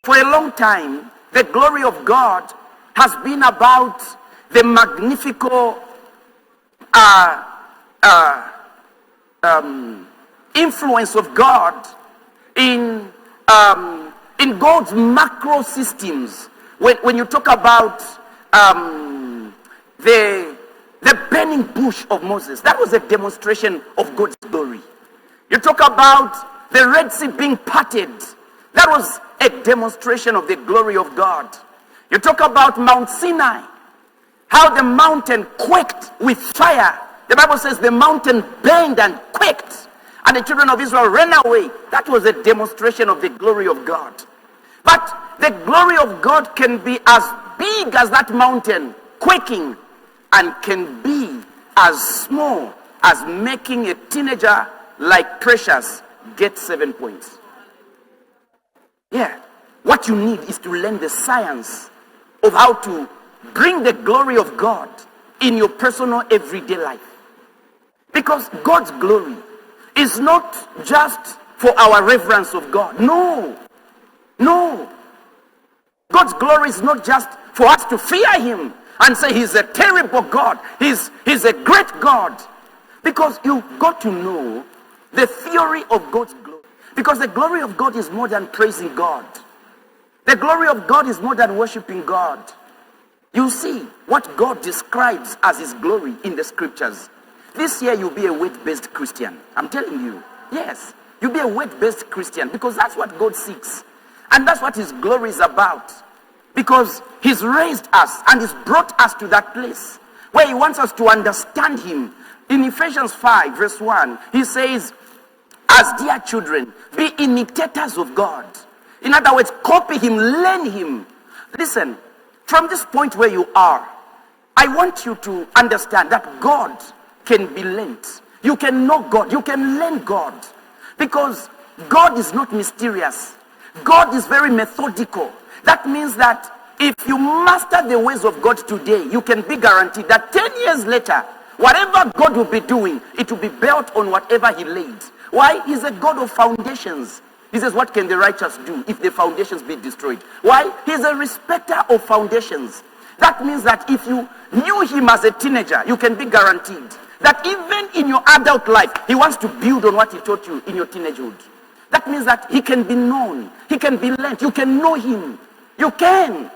For a long time, the glory of God has been about the magnifico influence of God in God's macro systems. When you talk about the burning bush of Moses, that was a demonstration of God's glory. You talk about the Red Sea being parted, that was a demonstration of the glory of God. You talk about Mount Sinai, how the mountain quaked with fire. The Bible says the mountain burned and quaked, and the children of Israel ran away. That was a demonstration of the glory of God. But the glory of God can be as big as that mountain quaking, and can be as small as making a teenager like Precious get 7 points. Yeah. What you need is to learn the science of how to bring the glory of God in your personal everyday life. Because God's glory is not just for our reverence of God. No. God's glory is not just for us to fear him and say he's a terrible God. He's a great God. Because you've got to know the theory of God's glory. Because the glory of God is more than praising God. The glory of God is more than worshiping God. You see what God describes as his glory in the scriptures. This year you'll be a weight-based Christian. I'm telling you. Yes. You'll be a weight-based Christian because that's what God seeks. And that's what his glory is about. Because he's raised us and he's brought us to that place where he wants us to understand him. In Ephesians 5 verse 1, he says, as dear children, be imitators of God. In other words, copy him, learn him. Listen, from this point where you are, I want you to understand that God can be learned. You can know God. You can learn God. Because God is not mysterious. God is very methodical. That means that if you master the ways of God today, you can be guaranteed that 10 years later, whatever God will be doing, it will be built on whatever he laid. Why? He's a God of foundations. He says, what can the righteous do if the foundations be destroyed? Why? He's a respecter of foundations. That means that if you knew him as a teenager, you can be guaranteed that even in your adult life, he wants to build on what he taught you in your teenagehood. That means that he can be known. He can be learned. You can know him. You can.